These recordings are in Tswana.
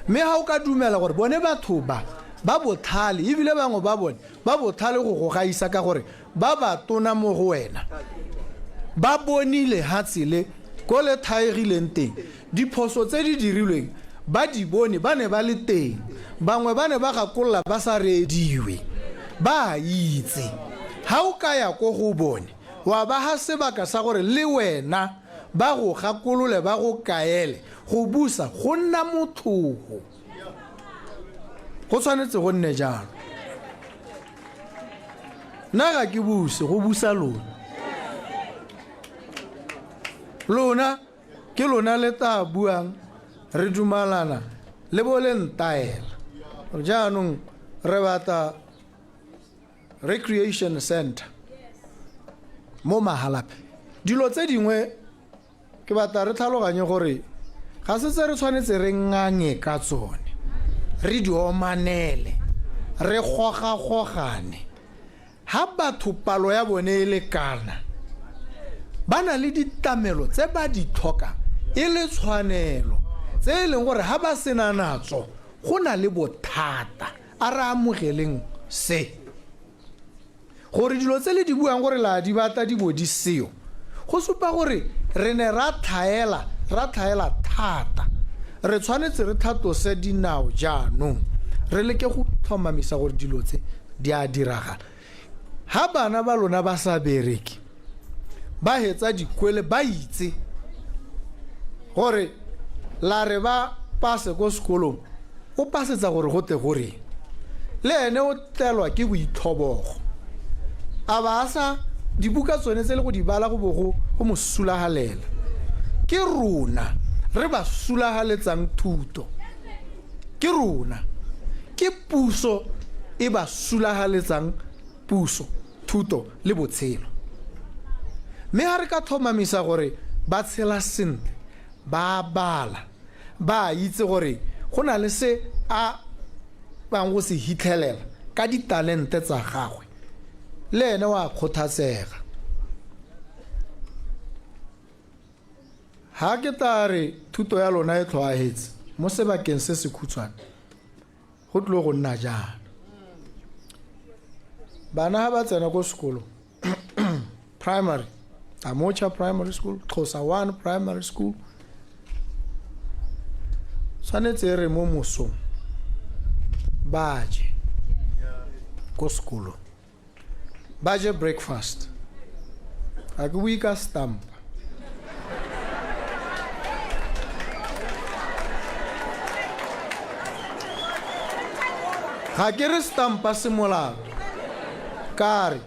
mme ha o ka dumela gore bone batho ba bothale ebile bangwe ba bone ba bothale go gaisa ka gore ba ba tona mo go wena ba bonile ha tsile ko le thaegileng teng diphoso tse di dirilweng ba di bone ba ne ba le teng bangwe ba ne ba gakolola ba sa rediwe ba itse ha o ka ya ko go bone wa ba ha sebaka sa gore le wena ba go gakolole ba go kaele go busa go nna mothogo go tshwanetse go nne jalo nna ga ke buse go busa lona ke lona le ta buang re dumalana le bo le ntaela jaanong re bata recreation center mo Mahalape dilo tse dingwe ke batla re tlhaloganye gore ga se tse re tshwanetse re nganye ka tsone re di omanele re gogagogane ha batho palo ya bone e le kana ba na le ditamelo tse ba di tlhoka e le tshwanelo tse e leng gore ha ba sena natso go na le bothata a re amogeleng se gore dilo tse le di buang gore la di batla di bo di seo go supa gore re ne ra thaela thata re tshwanetse re thatose dinao jaanong re leke go tlhomamisa gore dilo tse di a diragala ha bana ba lona ba sa bereke ba hetsa dikwele ba itse gore la re ba pase ko sekolong o pasetsa gore go te gore le ene o tlelwa ke boithobogo a ba sa dibuka tsone tse le go di bala go bogo go mo sulagalela ke rona re ba sulagaletsang thuto ke rona ke puso e ba sulagaletsang puso thuto le botshelo mme ha re ka thomamisa gore ba tshela sentle ba bala ba itse gore go na le se a bang go se hitlhelela ka ditalente tsa gagwe le ene wa khothatsega ha ke tare thuto ya lona e tlhoahetse mo sebakeng se se khutshwane go tlo go nna jana bana ha ba tsena go sekolo primary Amocha Primary School Xhosa 1 Primary School tshwanetse re mo mosong baje go sekolo baje breakfast a ke wika stamp ga ke re stampa semolao kare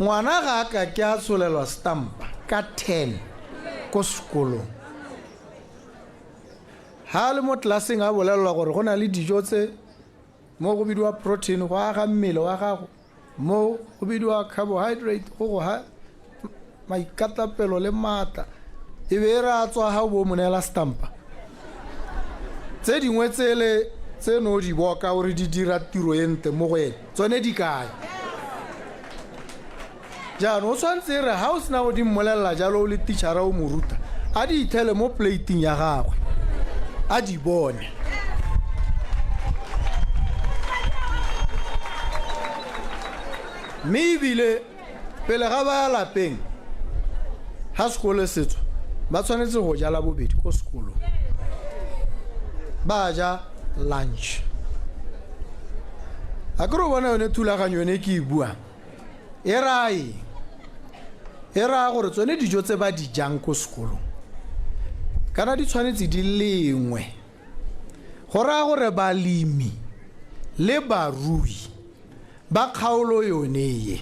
ngwana ga ka ke a tsholelwa stampa ka 10 ko sekolong ha le mo tlaseng a bolelwa gore go na le dijo tse mo go bidiwa protein go aga mmele wa gago mo go bidiwa carbohydrate go ha maikatapelo le mata e be ra tswa ha bo monela stampa tse dingwe tsele tse no di boka gore di dira tiro ente mo go ene tsone di kae jaanong o tshwanetse re ha o sena go di mmolelela jalo o le teachera o mo ruta a di ithele mo plating ya gagwe a di bone mme ebile pele ga ba ya lapeng ha sekolo setso ba tshwanetse go jala bobedi ko sekolong ba ja lunch a ke re bona yone thulaganyo yone ke e buang e ra gore tsone dijo tse ba di jang ko sekolong kana di tshwanetse di lengwe go raya gore balemi le barui ba kgaolo yone ye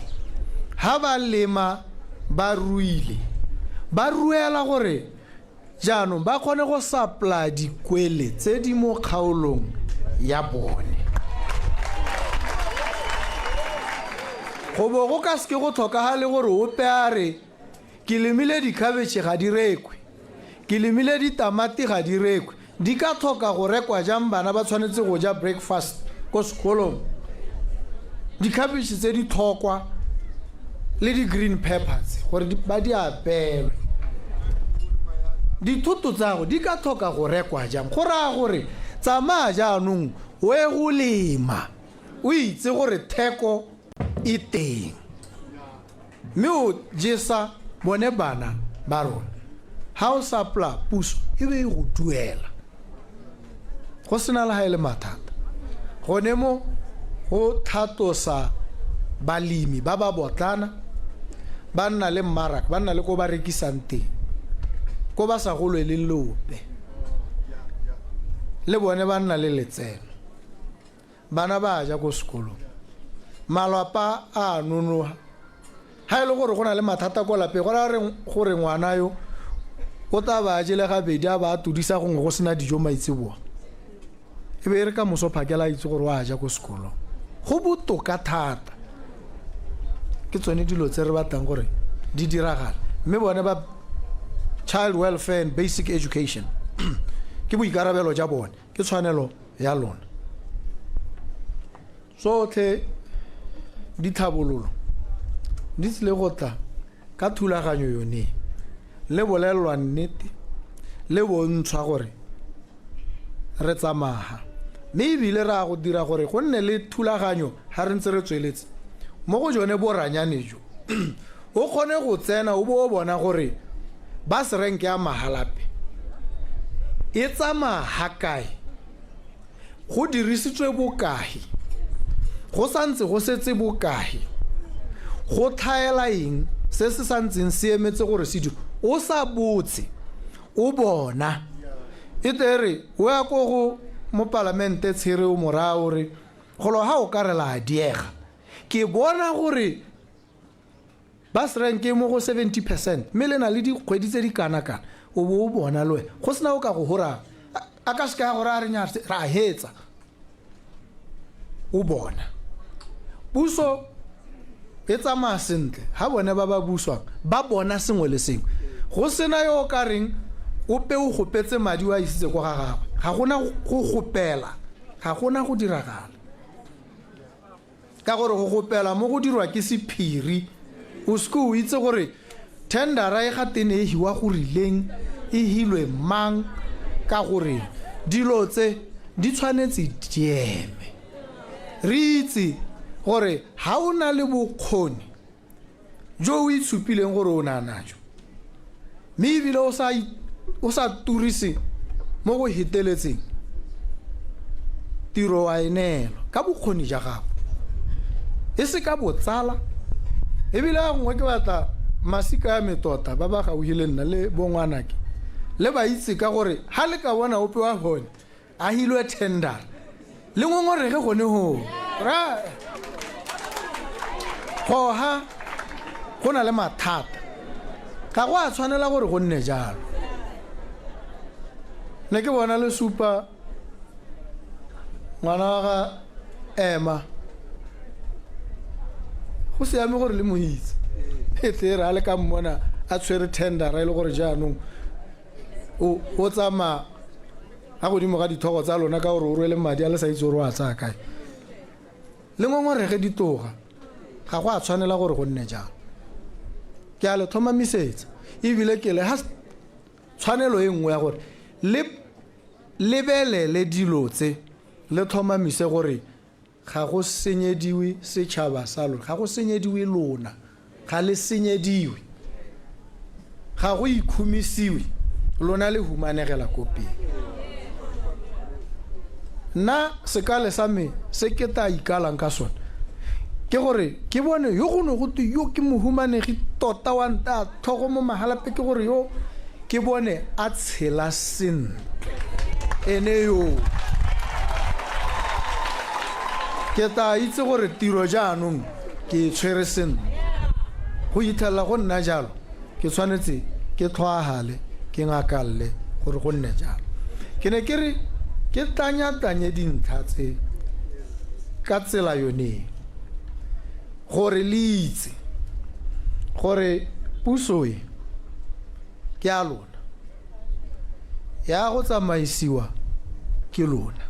ha ba lema ba ruile ba ruela gore jaanong ba kgone go supply dikwele tse di mo kgaolong ya bone go bo go ka se go tlhokagale gore o peare ke lemile dikhabetšhe ga di rekwe ke lemile ditamati ga di rekwe di ka tlhoka go rekwa jang bana ba tshwanetse go ja breakfast ko sekolong dikhabetšhe tse di tlhokwa le di-green peppers gore ba di apelwe dithuto tsago di ka tlhoka go rekwa jang go raya gore tsamaya jaanong o e go lema o itse gore theko e teng mme o jesa bone bana ba rona ha o sapla puso e be go duela go sena le ha ile mathata gone mo go thatosa balimi ba ba botlana ba nna le mmaraka ba nna le ko ba rekisang teng ko ba sa golwe le lope le bone ba nna le letseno bana ba ja go sekolo malapa a nonoha ha ile gore go na le mathata go lape go ra re gore ngwana yo o ta ba jele ga bedi a ba tudisa gongwe go sena dijo maitseboa e be re ka moso phakela itse gore wa ja go sekolo go botoka thata ke tsone dilo tse re batlang gore di diragala mme bone ba child welfare and basic education ke boikarabelo ja bone ke tshwanelo ya lona sotlhe dithabololo di tsile go tla ka thulaganyo yone le bolelwa nnete le bontshwa gore re tsamaga mme ebile ra go dira gore go nne le thulaganyo ha re ntse re tsweletse mo go jone boranyane jo o kgone go tsena o bo bona gore ba se renke ya mahalape e tsamaga kae go dirisitswe bokae go santse go setse bokae go thaela eng se se santseng se emetse gore se di o sa botse o bona e tere o ya go go mo parlamente tshire o morao re golo ha o ka re la diega ke bona gore ba se renke mo go 70% mme le na le dikgwedi tse di kana-kana o bo o bona le wena go sena o ka go hora a ka se ka gore a re nya ra hetsa o bona puso e tsamaya sentle ha bone ba ba buswang ba bona sengwe le sengwe go sena yo ka reng o pe o gopetse madi wa isitse go ga gagwe ga gona go gopela ga gona go diragala ka gore go gopela mo go dirwa ke sephiri o sku o itse gore tendera e gatene e hiwa go rileng e hilwe mang ka gore dilo tse di tshwanetse dieme re itse gore ha o na le bokgoni jo o itshupileng gore o na najo mme ebile o sa turise mo go heteletseng tiro wa enelo ka bokgoni ja gago e se ka botsala ebile a ngwe ke batla masika ya metota ba ba gauhile nna le bongwanake le ba itse ka gore ha le ka bona ope wa hone a hilwe tender le ngongorege gone ho ra go ha go na le mathata ga go a tshwanela gore go nne jalo ne ke bona le supa ngwana ga ema go se ame gore le moitse e tle ra le ka mmona a tshwere tender ra ile gore jaanong o tsama a godimo ga dithogo tsa lona ka gore o rwele madi a le sa itse gore wa tsaya kae le ngongorege ditoga ga go a tshwanela gore go nne jalo ke a le thomamisetsa ebile ke le ha tshwanelo e nngwe ya gore le lebelele dilo tse le thomamise gore ga go senyediwe setšhaba sa lona ga go senyediwe lona ga le senyediwe ga go ikhumisiwe lona le humanegela koping nna sekale sa me se ke ta ikalang ka sona ke gore ke bone yo go no go te yo ke mohumanegi tota wa nta thogo mo mahalape ke gore yo ke bone a tshela sentle ene yo ke ta itse gore tiro jaanong ke tshwere sentle go ithelela go nna jalo ke tshwanetse ke tlhoagale ke ngakalle gore go nne jalo ke ne ke re ke tanya dintlha tse ka tsela yone gore le itse gore puso e ke a lona ya go tsamaisiwa ke lona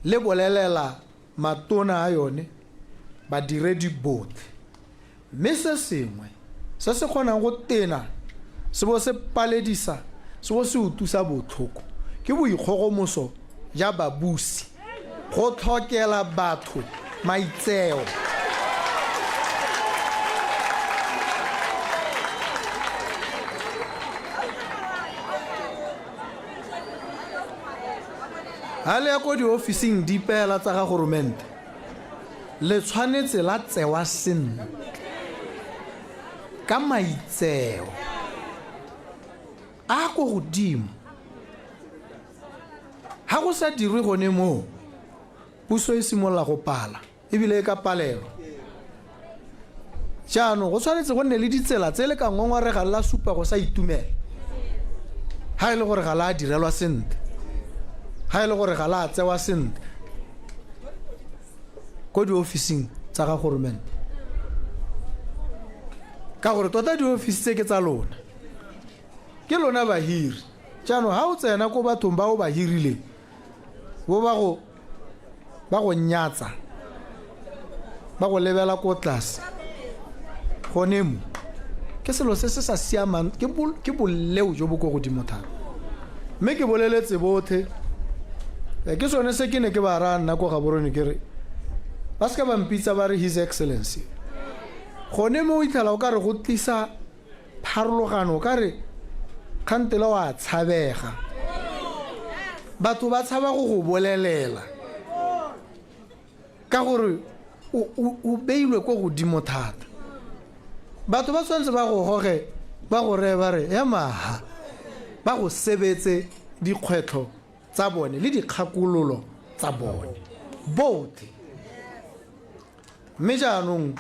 le bolelela matona a yone badiredi botlhe mme se sengwe se se kgonang go tena se bo se paledisa se bo se utusa botlhoko ke boikgogomoso ja babusi go tlhokela batho maitseo ha le ya ko diofising di pela tsa ga goromente le tshwanetse la tsewa sentle ka maitseo a go godimo ha go sa dirwe gone mo puso e simolla go pala ebile e ka palelo jaanong go tshwanetse go nne le ditsela tse le ka ngongorega la supa go sa itumela ha e le gore ga la direlwa sentle ha e le gore ga la tsewa sentle ko diofising tsa ga goromente ka gore tota diofisi tse ke tsa lona ke lona bahiri jaanong ha o tsena ko bathong ba o ba hirile bo ba go nyatsa ba go lebela ko tlase gone mo ke selo se se sa siamang ke boleo jo bo go godimo thata mme ke boleletse bothe ke sone se ke ne ke ba ra nna ko Gaborone ke re ba ska ba mpitsa ba re his excellency gone mo o itlhala o ka re go tlisa pharologano ka re khantela wa tshabega batho ba tshaba go bolelela ka gore o beilwe ko godimo thata batho ba tshwanetse ba go goge ba go re ba re ya maha ba go sebetse dikgwetlo tsa bone le dikgakololo tsa bone both mme jaanong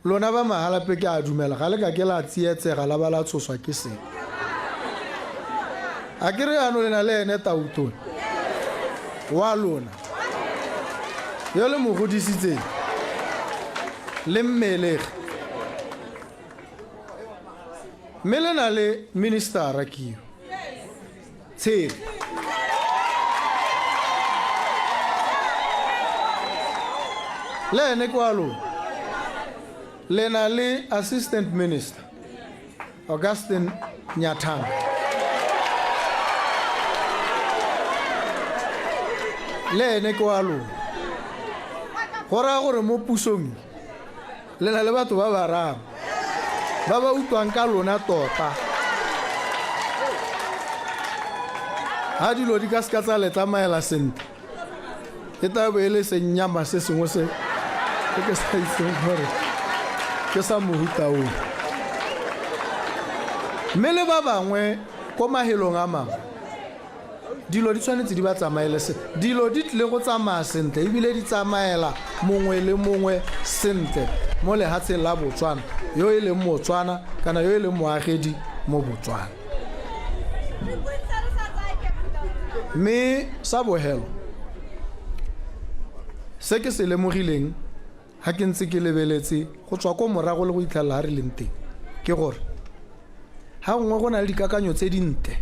lona ba mahalape ke a dumela ga le ka ke la tsietsega la ba la tshoswa ke se a ke re ano lena le ene tautone wa lona yo le mo godisitseng le mmelege mme le na le ministera keo tshedi le ene kwa lona le na le assistant minister Augustine Nyathanga le ene kwa lona go raya gore mo pusong le na le batho ba bararo ba ba utlwang ka lona tota ha dilo di ka ska tsa le tsamaela sentle ke taba e le senyama se sengwe se ke sa itseng gore ke sa mohuta o mme le ba bangwe ko mahelong a mangwe dilo di tshwanetse di ba tsamaele sentle dilo di tle go tsamaya sentle ebile di tsamaela mongwe le mongwe sentle mo lehatsheng la Botswana yo e leng Motswana kana yo e leng moagedi mo Botswana mme sa bohelo se ke se lemogileng ha ke ntse ke lebeletse go tswa ko morago le go itlhalla re leng teng ke gore ha ngwe go na le dikakanyo tse dinte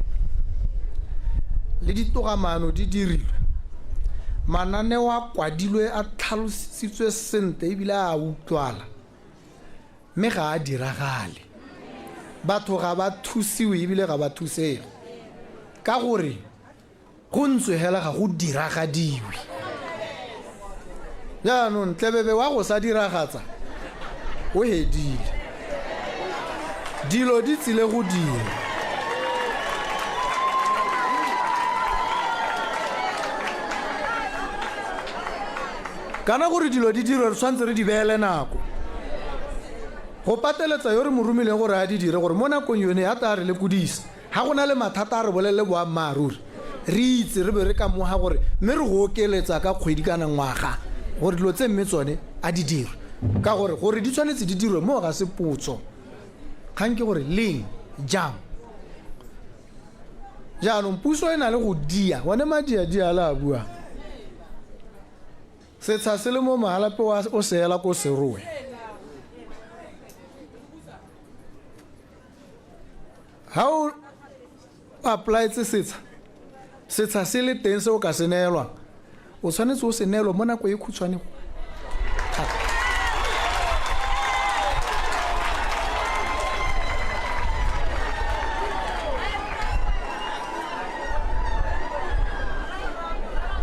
le ditogamano di dirilwe mananeo a kwadilwe a tlhalositswe sentle ebile a utlwala mme ga a diragale batho ga ba thusiwe ebile ga ba thusega ka gore go ntswe hela ga go diragadiwe jaanong tlebebe wa go sa diragatsa o hedile dilo di tsile go dira kana gore dilo di dirwe re tshwanetse re di beele nako go pateletsa yo re mo romileng gore a di dire gore mo nakong yone ya ta re le kudisa ha go na le mathata a re bolele boammaaruri re itse re be re ka moga gore mme re go okeletsa ka kgwedi kana ngwaga gore dilo tse mme tsone a di dirwe ka gore di tshwanetse di dirwe mo ga se potso kgang ke gore leng jang jaanong puso e na le go dia wane madia la a bua setsha se le mo mahalape o seela ko serowe ha o apply-tse setsha se le teng se o ka se neelwang o tshwanetse o se neelwa mo nako e khutshwane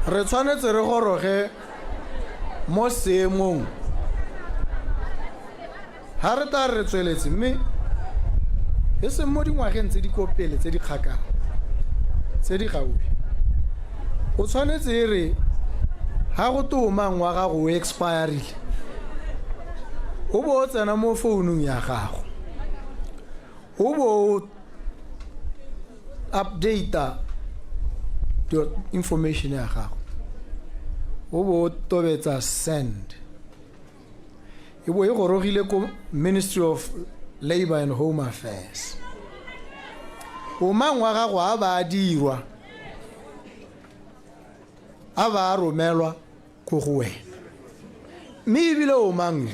re tshwanetse re goroge mo seemong ha re ta re tsweletse mme e se mo dingwageng tse di kopele tse di kgakala tse di gaufi o tshwanetse re ha go toma ngwa ga go expireile o bo tsena mo founung ya gago o bo update your information ya gago o bo tobetsa send e bo e gorogile ko Ministry of Labor and Home Affairs o mangwa gago a ba dirwa a ba romelwa go go wena mme ebile o mangwe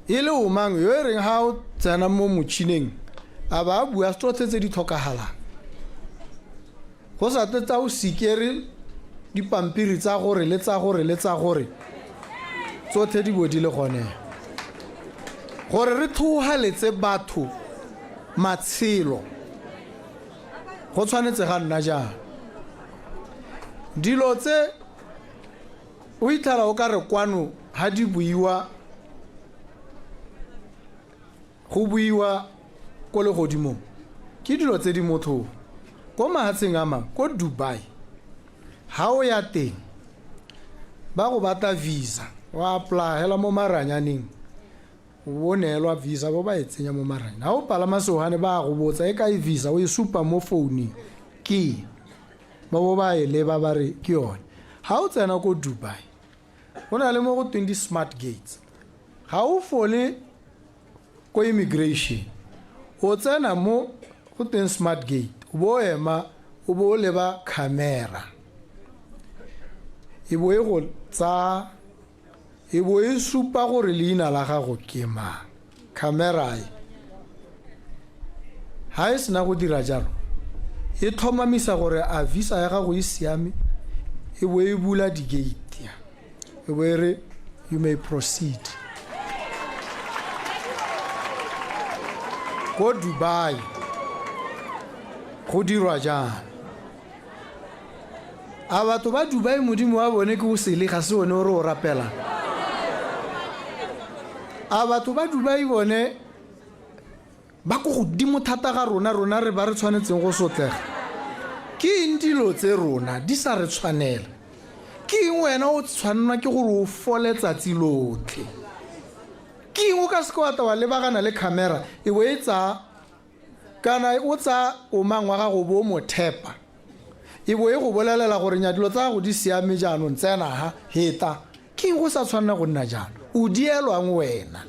ile o mangwe yo reng ha o tsena mo motšhineng a ba bua stotse tse di tlhokagalang go sa tetsa o sikere dipampiri tsa gore le tsa gore tsotlhe di bodile gone gore re thohaletse batho matshelo go tshwanetse ga nna jang dilo tse o ithala o ka re kwano ha di buiwa go buiwa ko le godimo ke dilo tse di motho ko mahatsheng a mang ko Dubai ha o ya teng ba go batla visa wa apply hela mo maranyaneng o neelwa visa bo ba e tsenya mo maranyana ha o palama seohane ba go botsa e ka visa o e supa mo founung ke ba bo ba e leba ba re ke yone ha o tsena ko Dubai go na le mo go 20 smart gates ha o fole ko immigration o tsena mo go 10 smart gate o bo ema o bo leba camera e bo e go tsa e bo e supa gore leina la gago ke mang camera ha e sena go dira jalo e thomamisa gore a visa ya gago e siame e bo e bula di gate e bo re you may proceed ko Dubai go dirwa jang a batho ba Dubai modimo wa bone ke o sele ga se one o re o rapela a batho ba Dubai bone ba go godimo thata ga rona re ba re tshwanetseng go sotlega ke indilo tse rona di sa re tshwanela ke wena o tshwanna ke gore o fole tsatsi lotlhe ke o ka se kwa ta wa lebagana le camera e bo etsa kana o tsa o mangwa ga go bo mo thepa e bo e go bolelela gore nya dilo tsa go di siame jaanong tsena ha heta ke go sa tshwanna go nna jalo o dielwang wena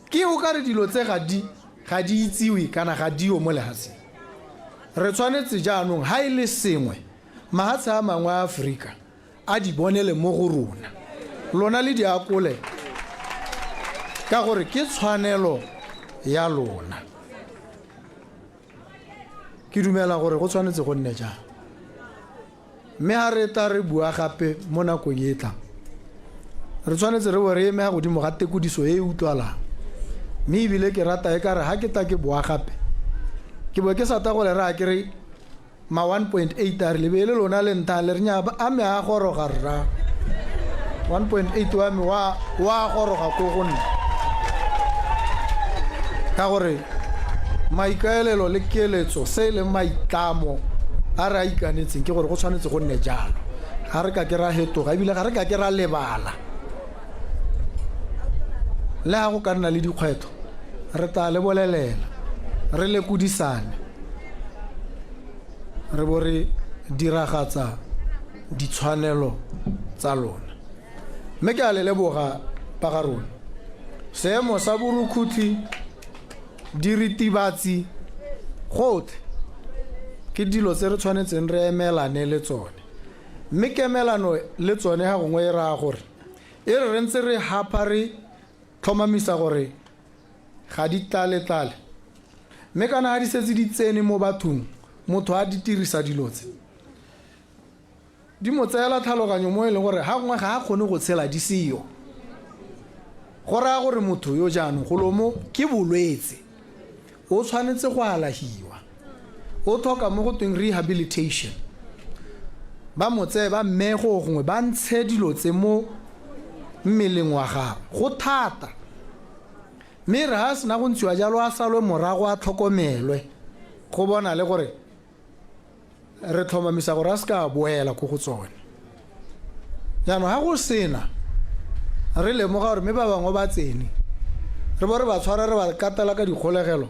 ke o ka re dilo tse ga di itsiwe kana ga di o mo lehatsi re tshwanetse jaanong ha ile sengwe mahatsi a mangwe a Afrika a di bonele mo go rona lona le di akole ka gore ke tshwanelo ya lona ke dumela gore go tshwanetse go nne jang mme ha re ta re bua gape mo nakong e tla re tshwanetse re bore eme ga godimo ga tekodiso e utlwalang mme ebile ke rata e kare ha ke ta ke bua gape ke bo ke sa ta go le ra ke re ma 1.8 a re lebele lona le nta le nya a me a goroga rra 1.8 wa me wa goroga ko gonna ka gore maikaelelo le keletso se le maitlamo a re a ikanetseng ke gore go tshwanetse go nne jalo ga re ka ke ra hetoga ebile ga re ka ke ra lebala le ga go ka nna le dikgwetho re ta le bolelela re le kudisane re bo re diragatsa ditshwanelo tsa lona mme ke a le leboga pa ga rona seemo sa borukhuthi diritibatsi gotlhe ke dilo tse re tshwanetseng re emelane le tsone mme kemelano le tsone ga gongwe e raya gore e re ntse re hapa re tlhomamisa gore ga di tlale mme kana ga di setse di tsene mo bathong motho a di dirisa dilotse di mo tseela tlhaloganyo mo e leng gore ga gongwe ga a kgone go tshela di seyo go raya gore motho yo jaanong go lomo ke bolwetse o tshwanetse go alahiwa o tlhoka mo go tweng rehabilitation ba motse ba mmego gongwe ba ntshe dilo tse mo mmeleng wa gago go thata mme re ha sena go ntshiwa jalo a salwe morago a tlhokomelwe go bona le gore re tlhomamisa gore a se ka boela ko go tsone jaanong ga go sena re lemoga gore mme ba bangwe ba tsene re bo re ba tshwara re ba katela ka dikgolegelo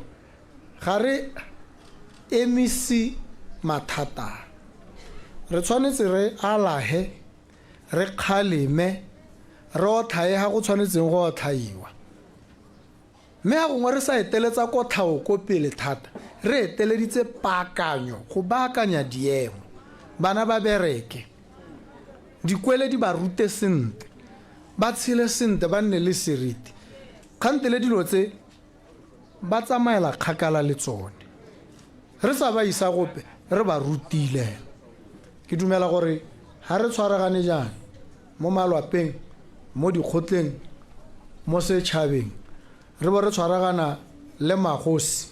ga re emisi mathata re tshwanetse re alahe re kgaleme re othae ga go tshwanetseng go othaiwa mme ga gongwe re sa eteletsa kotlhao ko pele thata re eteleditse paakanyo go baakanya diemo bana ba bereke dikwele di ba rute sentle ba tshele sentle ba nne le seriti kgantele dilo tse ba tsamaela kgakala le tsone re sa ba isa gope re ba rutile ke dumela gore ha re tshwaragane jang mo malwapeng mo dikgotleng mo setšhabeng re bo re tshwaragana le magosi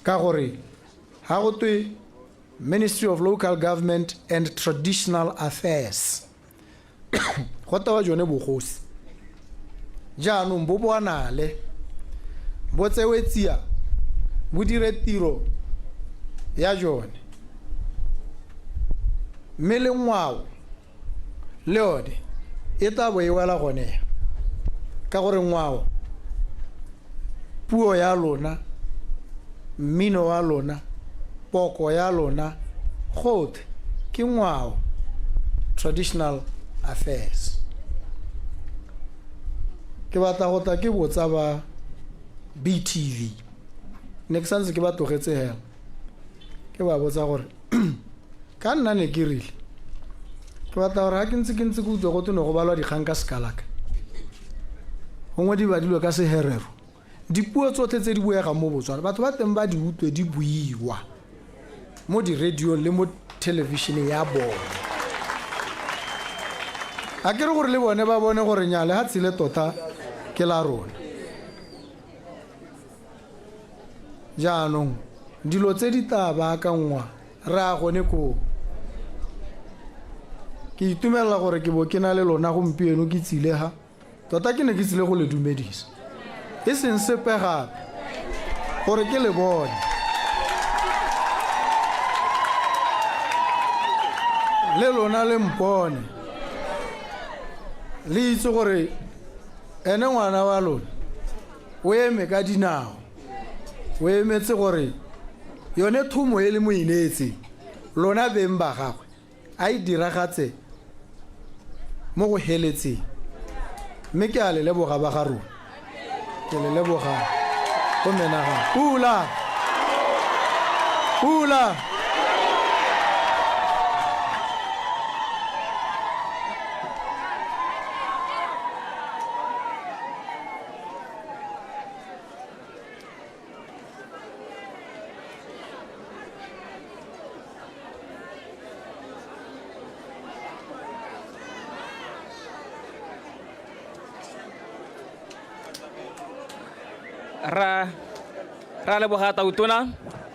ka gore ha go twe Ministry of Local Government and Traditional Affairs go tawa jone bogosi jaanong bo boanale bo tsewetsia bo dire tiro ya jone mme le ngwao le yone e tla bo e wela gone ka gore ngwao puo ya lona mmino wa lona poko ya lona gothe ke ngwao traditional affairs ke batla go tla ke botsa ba BTV ne ke santse ke ba togetse hela ke ba botsa gore ka nna ne ke rile ke batla gore ha ke ntse ke utlwa go tone go balwa dikgang ka sekalaka gongwe di badilwe ka seherero dipuo tsotlhe tse di buega mo Botswana batho ba teng ba di utlwe di buiwa mo di radio le mo television ya bona a ke re gore le bone ba bone gore nyale ha tsile tota ke la rona jaanong dilo tse di tla baakangwa re a gone ko ke itumelela gore ke bo ke na le lona gompieno ke tsile ha tota ke ne ke tsile go le dumedisa e seng sepe gape gore ke le bone le lona le mpone le itse gore ene ngwana wa lona o eme ka dinao o emetse gore yone thumo e le mo inetse lona beng ba gagwe a e diragatse mo go heletseng mme ke a le leboga ba ga rona ke le leboga go menaga pula ra leboga tautona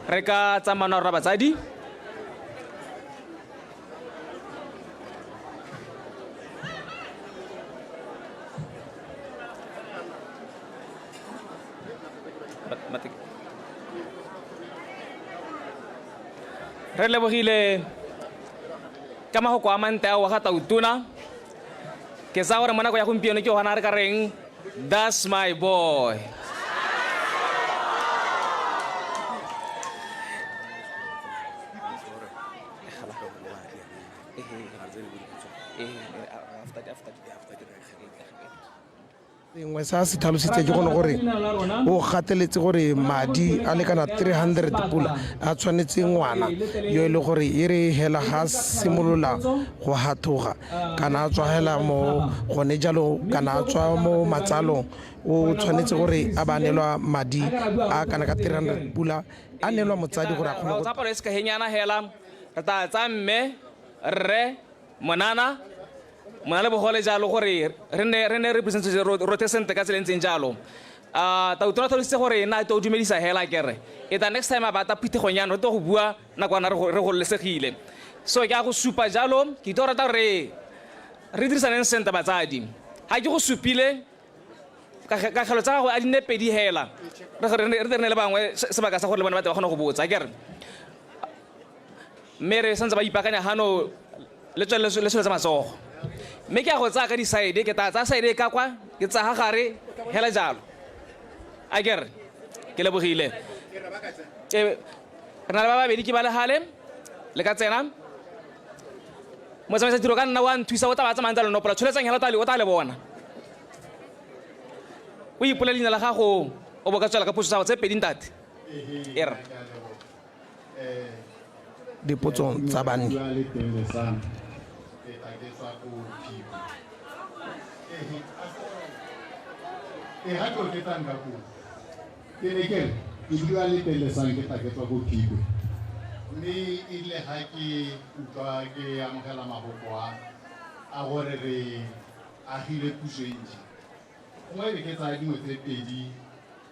re ka tsamana ra batsadi re lebogile ka magoko a mante a wa ga tautona ke sa gore mo nako ya gompieno ke gona re ka reng that's my boy engwe sa se tlhalositse ke gone gore o gateletse gore madi a lekana 300 pula a tshwanetse ngwana yo e le gore e re hela ga simolola go hathoga kana a tswa hela mo gone jalo kana a tswa mo matsalong o tshwanetse gore a banelwa madi a kana ka 300 pula a nelwa motsadi gore a kgone go tsapalo e se ka henyana hela re ta tsa mme re monana mona le bogole jalo gore re ne representse rote sente ka tselentseng jalo tautona tlhalositse gore nna to o dumedisa hela kere eta next time a bata phuthegonyana re to go bua nakwana re gololesegile so ke a go supa jalo ke tlo rata gore re dirisaneng senta batsadi ga ke go supile ka kgelo tsa gago a dinne pedi hela re dirne le bangwe sebaka sa gore le bone ba te ba kgona go botsa kere mme re santse ba ipakanya gano le selo tsa matsogo mme ke a go tsaya ka di-side ke tsa side e ka kwa ke tsa gagare hela jalo a kere ke lebogile re na le ba babedi ke ba legale le ka tsena motsamaisa tiro ka nna wa nthusa o taba tsamayang tsa lenopola tsholetsang hela o tla le bona o ipola leina la gago o bo ka tswela ka potso tsa go tse pedi ntate er dipotsong tsa banni ke bua le telesang ke taketswa go phikwe mme ile ga ke utlwa ke amogela maboko a gore re agile puso e ntšhi gongwe be ke tsaya dingwe tse pedi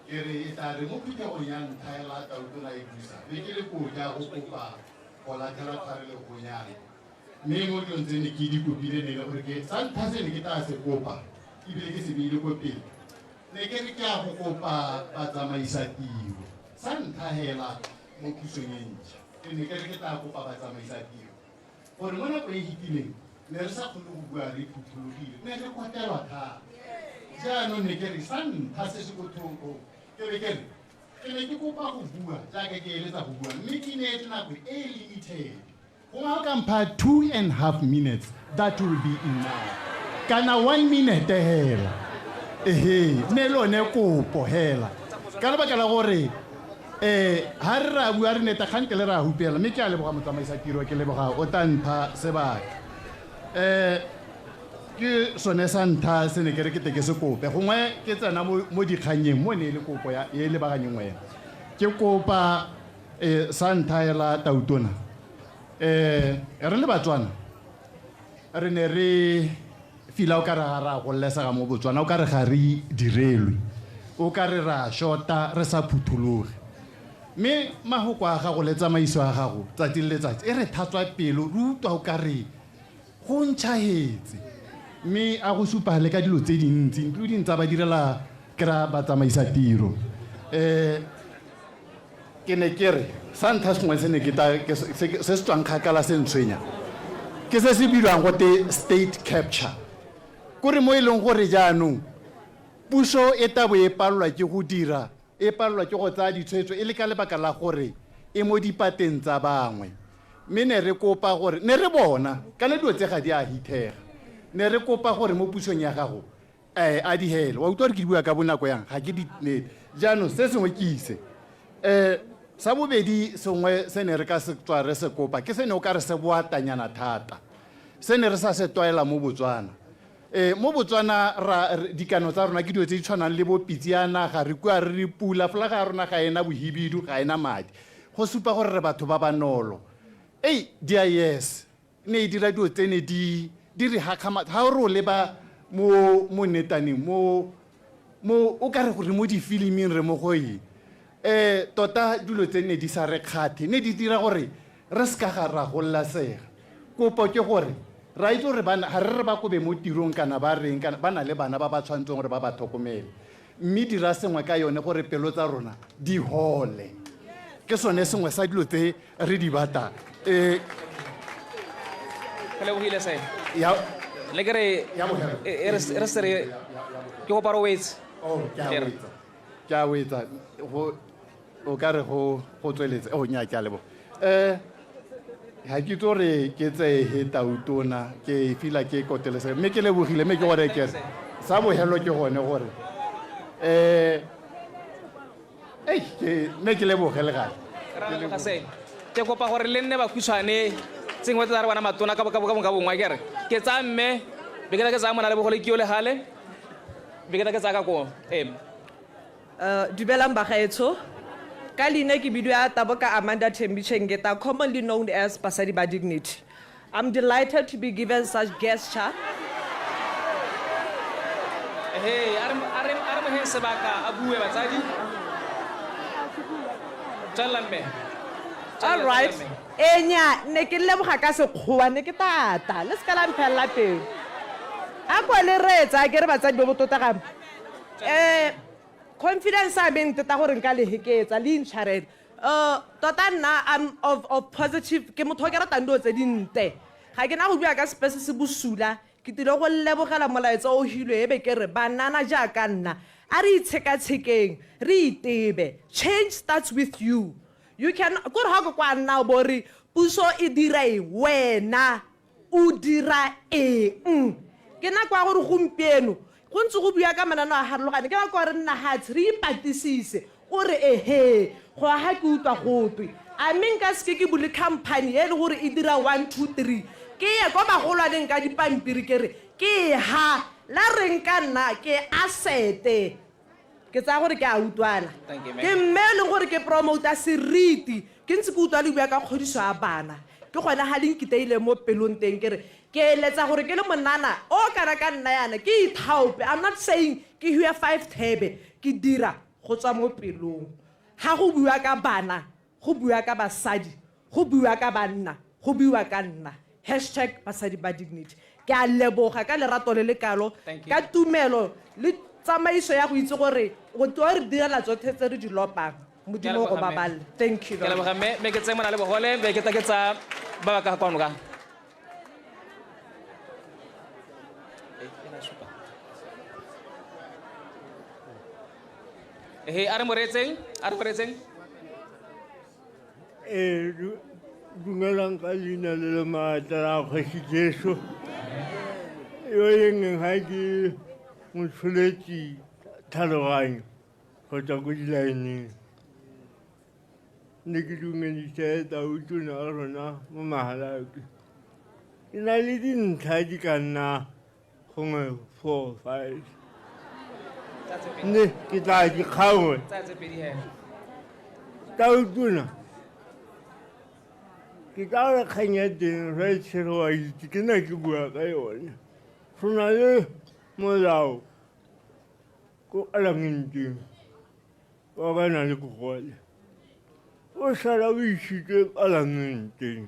ke re e tla re mo phuthegong ya ntlha ela tautona e busa be ke le koja go kopa go latela tshwarelegonyana mme mo dilong tsene ke di kopile ne le gore ke sa ntlha sene ke tla se kopa ebile ke se beile ko pele ne ke re ke a go kopa batsamaisa tiro sa ntlha hela mo pusong e ntšha ke ne ke re ke tla kopa batsamaisa tiro gore mo nako e hitileng ne re sa kgone go bua re phuthologile ne re kwatelwa thata jaanong ne ke re sa ntlha se se ko thoko ke ne ke kopa go bua jaaka ke eletsa go bua mme ke neetse nako e limited gongwe ga ka mpha 2.5 minutes that will be enough kana 1 minute hela ne lone kopo hela ka lebaka la gore ha re ra bua re neta kgante le ra hupela mme ke a leboga motsamaisa tiro ke leboga o tla mpha sebaka ke sone sa ntlha se ne ke re ke te ke se kope gongwe ke tsena mo dikganyeng mo ne e le kopo e lebaganyeng wena ke kopa sa ntlha ela tautona re le batswana re ne re fila o ka re ga ra golesega mo botswana o ka re ga re direlwe o ka re ra shota re sa phuthologe mme magoko a gago le tsamaiso a gago tsatsi le letsatsi e re thatswa pelo re utlwa o ka re go ntšhagetse mme a go supa le ka dilo tse dintsi including tsa ba direla kry-a batsamaisa tiro ke ne ke re sa ntlha sengwe se se tswang kgakala se ntshwenya ke se se bilwang gote state capture kore mo e leng gore jaanong puso e tabo e palelwa ke go dira e palelwa ke go tsaya ditshwetso e le ka lebaka la gore e mo dipateng tsa bangwe mme ne re kopa gore ne re bona kana dilo tse ga di a hithega ne re kopa gore mo pusong ya gago a di hele wa utlwa re ke di bua ka bonako yang ga ke di nnete jaanong se sengwe ke ise sa bobedi sengwe se ne re ka se tswa re se kopa ke se ne o ka re se boatanyana thata se ne re sa se tlwaela mo Botswana mo Botswana dikano tsa rona ke dilo tse di tshwanang le bopitsi ya naga re kua re re pula folaga ya rona ga ena bohibidu ga ena madi go supa gore re batho ba banolo dis ne e dira dilo tsene di re hakama ha o le ba mo netaneng mo o ka re gore mo difiliming re mo goe tota dilo tsene di sa re kgathe ne di dira gore re ska ga ra gollasega kopo ke gore ra itse gore ga re ba kobe mo tirong kana ba reng kana ba na le bana ba ba tshwantseng gore ba ba tlhokomele mme dira sengwe ka yone gore pelo tsa rona di hole ke sone sengwe sa dilo tse re di batang ke lebogile se le ke re re se re ke go paro wetse ke a wetsa o ka re go tsweletse nya ke a lebo ha ke tso re ke tse tautona ke fila ke kotelese mme ke lebogile mme ke gore ke sa bohelo ke gone gore ke lebogele gale ke kopa gore le nne ba khutshwane tsengwe tsa re bana matona ka bongwe kere ke tsa mme be ke tsa mona le bogole ke yo le gale be ke tsa ka ko dubelang bagaetsho ka leina ke bidio ya Taboka Amanda Thembichengeta, commonly known as Basadi by Dignity. I'm delighted to be given such gesture. Hey, mo heng sebaka a bue batsadi. Tswela mme. All right. Enya, ne ke leboga ka sekgowa ne ke tata. Le ska la mphella pele. A go le retsa ke re batsadi bo botota ga. Confidence a beng tota gore nka le heketsa le intshwarele. Tota nna I'm of positive ke motho ke rata ndo tse dinte. Ga ke na go bua ka space se busula. Ke tile go lebogela molaetsa o hilwe ebe ke re banana ja ka nna. A re itsheka tshekeng, re itebe. Change starts with you. You can go ha go kwa nna bori puso e dira eng wena o dira eng ke na kwa gore gompieno go ntse go bua ka manano a harologane ke na kwa re nna hatsi re ipatisise o re ehe go ha ke utlwa gotwe a meng ka se ke bule company e le gore e dira 1 2 3 ke ye go bagolwaneng ka dipampiri ke re ke ha la reng ka nna ke asete ke tsa gore ke a utlwana ke mmele gore ke promote seriti ke ntse ke utlwa le bua ka kgodiso ya bana ke gona ha le nkiteile mo pelong teng ke re ke letsa gore ke le monana o kana ka nna yana ke ithaope I'm not saying ke hua 5 thebe ke dira go tswa mo pelong ha go bua ka bana go bua ka basadi go bua ka banna go bua ka nna #basadi ba dignity ke a leboga ka lerato le le kalo ka tumelo le tsamaiso ya go itse gore go tlo re direla tsotlhe tse re di lopang modimo go baballe thank you Ke leboga mme me ke tseng mona le bogole be ke tla ke tsa ba ba ka kwano ka. Are mo retseng? Dumelang ka leina le le maatla a Kgosi Jesu. Yo yeng ha ke motsholetsi tlhaloganyo go tswa ko dilaeneng. Ne ke dumedise Tautona a rona mo Mahalaki. Ke na le dintlha di ka nna gongwe 4 5. Ne ke tla di kgangwe. Tautona ke tla re kgang ya teng ra itshwere wa itse ke na ke bua ka yone go na le molao ko Alangenteng wa ba na le bogole o sala o isitse Alangenteng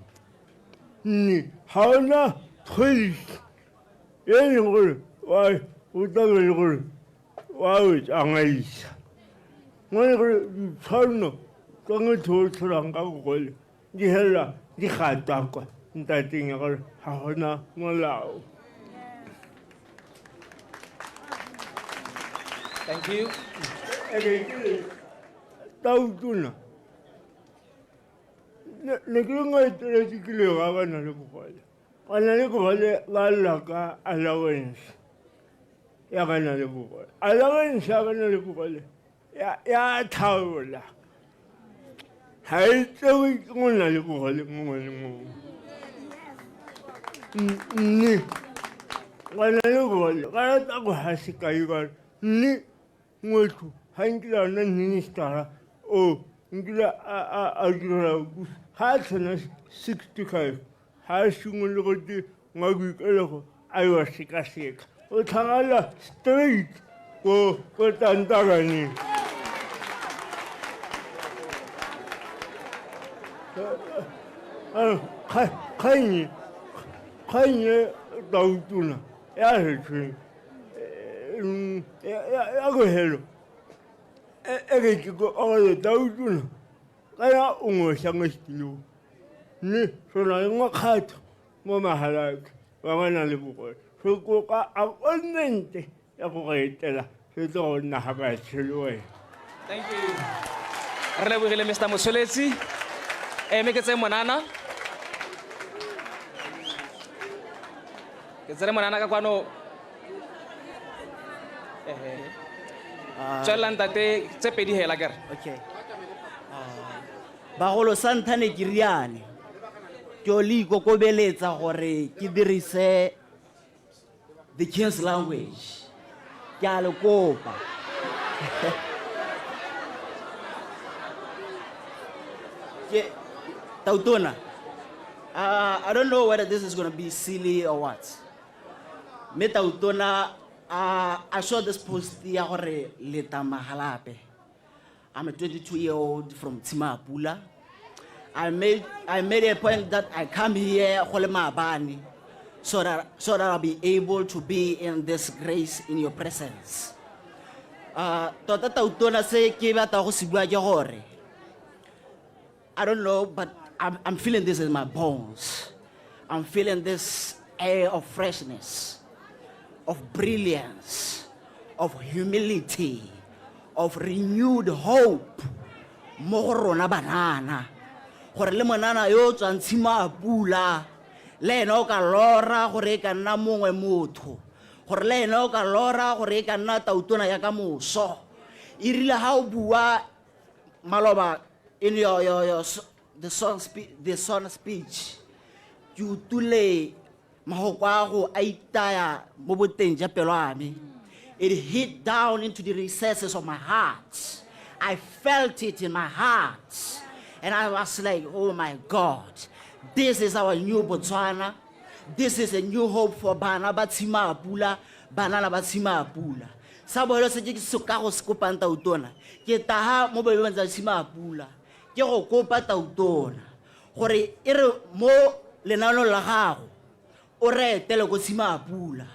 mme ga ona police e leng gore o tabele gore wa o tsamaisa mo le gore ditshwanno tsa motho o tshelang ka bogole di hela di gatwa kwa ntateng ya gore ga gona molao. Thank you. Tautona ne ke ngaiteletse ke le ga ba na le bogole ba lla ka allowance ya ba na le bogole allowance ya ba na le bogole ya thaola ha e tsewe ke go na le bogole mongwe le mongwe mme ba na le bogole ga rata go ha sekai gore mme motho ga nkile a nna ministera o nkile a dira ga a tshwana 65 ga a simolole gote ngwa boikelego a yo sekaseka o tlhagala straight ko tantakaneng kganye Tautona ya retsweng ya go helo e ke ke go ole Tautona ka ya o ngwe stilo mme sona le ngwakgatho mo Mahalaki ba ba na le bogole so ko ka appointment ya go etela se tlo go nna ga ba tshelo wena. Thank you. Re lebogile Mr. Motsholetsi me ke tseng monana ke tsere monana ka kwano tswela ntate tse pedi hela kere Okay. Bagolo santhane ke riane. Ke o le ikokobeletsa gore ke dirise the King's language. Ke a le kopa. Tautona, I don't know whether this is going to be silly or what. Me Tautona I saw this post ya gore leta mahalape. I'm a 22-year-old from Timapula. I made a point that I come here so that I'll be able to be in this grace in your presence. Tota tautona se ke batla go se bua ke gore I don't know, but I'm feeling this in my bones. I'm feeling this air of freshness, of brilliance, of humility, of renewed hope. Mo go rona banana gore le monana yo tswang Timapula le ena o ka lora gore e ka nna mongwe motho gore le ena o ka lora gore e ka nna tautona ya ka moso e rile ha o bua maloba in the song speech you tule mahokwago a itaya mo boteng ja pelo ame. It hit down into the recesses of my heart. I felt it in my heart. And I was like, oh my God, this is our new Botswana. This is a new hope for bana ba Timapula, banana ba Timapula. Sabolo se ke soka go skopa tautona. Ke taha mo bebeng tsa Timapula. Ke go kopa tautona. Gore ere mo lenano la gago o re tele go Timapula.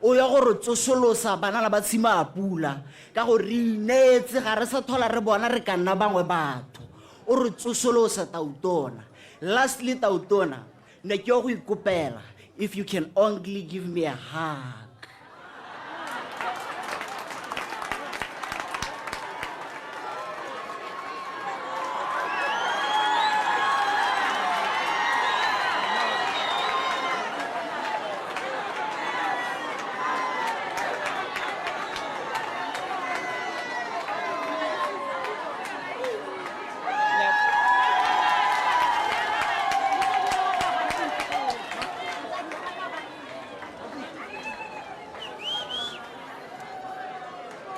O ya go re tsosolosa banana ba Timapula ka go re inetse ga re sa thola re bona re ka nna bangwe batho. O re tsosolosa tautona. Lastly tautona, ne ke go ikopela if you can only give me a hug.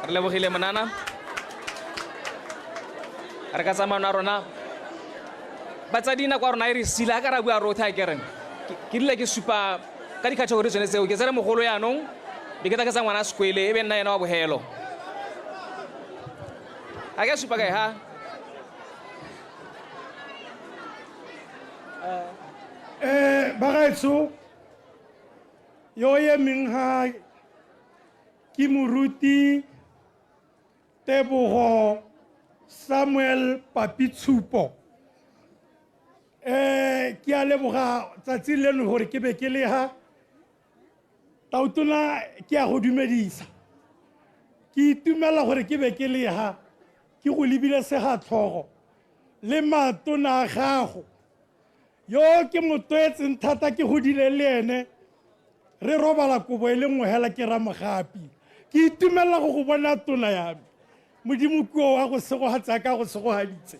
Re lebogile manana re ka tsamana rona batsadi nako rona e re sila ka ra bua rotha ke reng ke dile ke supa ka dikhategori tsone tseo ke tsere mogolo yanong be ke ta ke tsa ngwana sekwele e be nna yena wa bohelo a ke supa kae ha bagaetso yo ye meng ha ke moruti Tebogo Samuel Papitshupo ke a leboga tsatsi leno gore ke be ke le ha tautona ke a go dumedisa ke itumela gore ke be ke le ha ke go lebile sega tlhogo le matona a gago yo ke motoetseng thata ke godile le ene re robala kobo e le nngwe hela ke ramogapi ke itumela go go bona tona yame modimo kuo wa go segogatsa ka go segogaditse